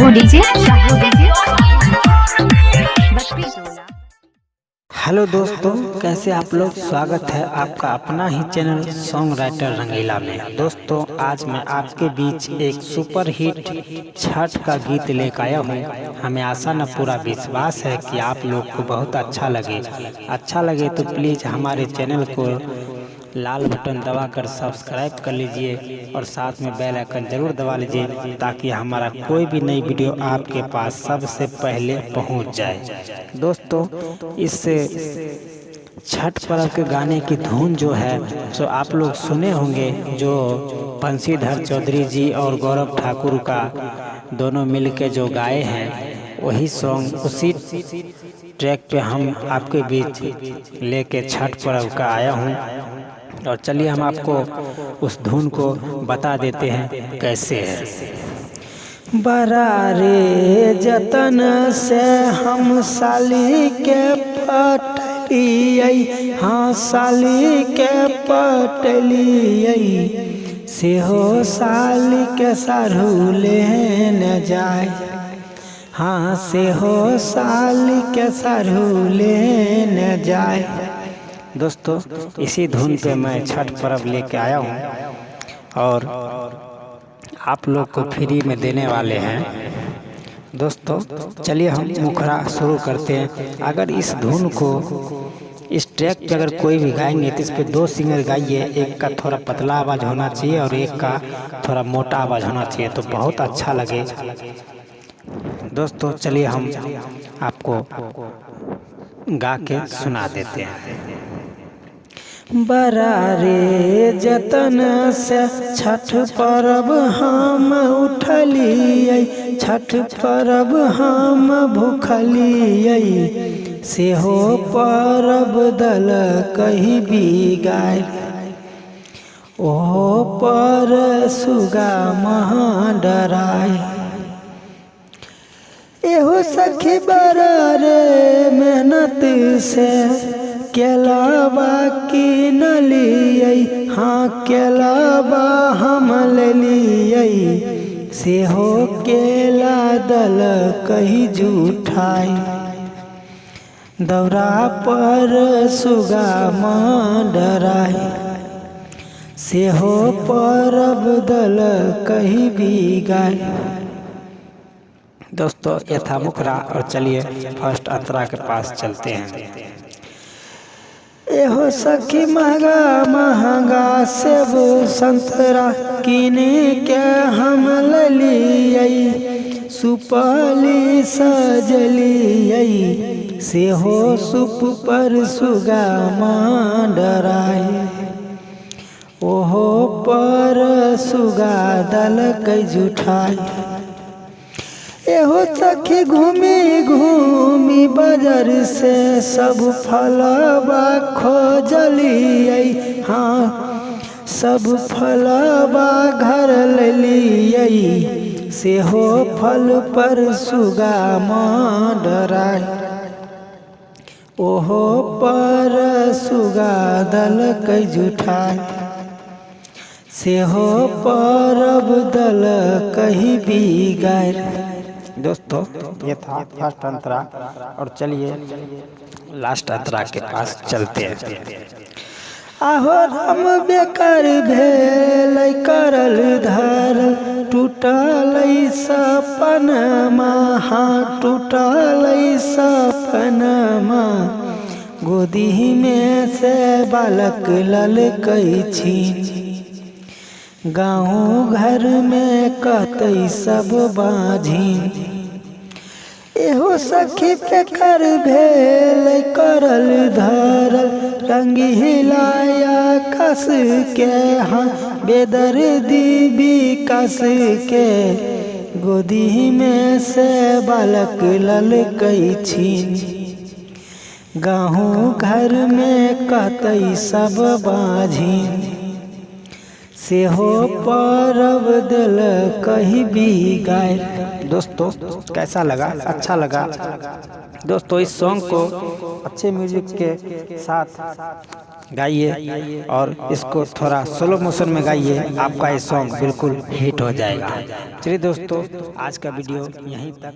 Shahu DJ. Hello दोस्तों, कैसे आप लोग। स्वागत है आपका अपना ही चैनल सॉन्ग राइटर रंगीला में। दोस्तों, आज मैं आपके बीच एक सुपर हिट छठ का गीत लेकर आया हूँ। हमें आशा न पूरा विश्वास है कि आप लोग को बहुत अच्छा लगे तो प्लीज़ हमारे चैनल को लाल बटन दबाकर सब्सक्राइब कर लीजिए और साथ में बेल आइकन जरूर दबा लीजिए ताकि हमारा कोई भी नई वीडियो आपके पास सबसे पहले पहुंच जाए। दोस्तों, इससे छठ पर्व के गाने की धुन जो है सो आप लोग सुने होंगे, जो बंशीधर चौधरी जी और गौरव ठाकुर का दोनों मिलके जो गाए हैं, वही सॉन्ग उसी ट्रैक पे हम आपके बीच लेके छठ पर्व का आया हूँ। और चलिए हम आपको उस धुन को बता देते हैं कैसे है। बड़ा रे जतन से हम साली के पटलियै, हाँ साली के पटलियै, सेहो साली के साढ़ू लेने जाए, हाँ सेहो साली के साढ़ू लेने जाए। दोस्तों, इसी धुन पे मैं छठ पर्व लेके आया हूँ और आप लोग को फ्री में देने वाले हैं। दोस्तों, चलिए हम मुखड़ा शुरू करते हैं। अगर इस धुन को इस ट्रैक पे अगर कोई भी गाएंगे तो इस पे दो सिंगर गाइए, एक का थोड़ा पतला आवाज़ होना चाहिए और एक का थोड़ा मोटा आवाज़ होना चाहिए, तो बहुत अच्छा लगे। दोस्तों, चलिए हम आपको गा के सुना देते हैं। बड़ा रे जतन से छठ पर्व हम उठलियै, छठ पर्व हम भूखलियै, सेहो पर्व दल कही बिगाड़, ओहो पर सुगा महा डराय, एहो सखी बड़ा रे मेहनत से केलावा की न लियै, हाँ केलावा हम लेलियै, सेहो केला दल कही जूठाई, दौरा पर सुगा माँ डराई, सेहो परब दल कही बिगाई। दोस्तों, ये था मुखड़ा और चलिए फर्स्ट अंतरा के पास चलते हैं। एहो सखी महंगा महंगा सेब संतरा किने के हम लेलियै, सुपाली सजलियै, सेहो सुप पर सुगा माँ डराई, ओहो पर सुगा दल कई जुठाई, एहो सखी घूमी घूमी बाजार से सब फलवा खोजलियै, हाँ सब फलवा घर लेलियै, सेहो फल पर सुगा माँ डराई, ओहो पर सुगा दल कई जुठाई, सेहो परब दल कही बिगाड़। दोस्तों, ये था फर्स्ट अंतरा और चलिए लास्ट अंतरा के पास चलते हैं। आहो हम बेकार भेल करल धर, टूटल सपनमा, हाँ टूटल सपनमा, गोदी में से बालक ललकै छी, गाँव घर में कहते सब बाझी, एहो सखी बेकार भेल करल धरल, रंगी हिलाया कस के, हाँ बेदर्दी भी कस के, गोदी में से बालक ललकै छी, गाँव घर में कहते सब बाझी, से हो परब दिल कहीं भी गाय। दोस्तों कैसा लगा? अच्छा लगा दोस्तों। इस सॉन्ग को अच्छे म्यूजिक के साथ गाइए और इसको थोड़ा स्लो मोशन में गाइए, आपका ये सॉन्ग बिल्कुल हिट हो जाएगा। चलिए दोस्तों, आज का वीडियो यहीं तक।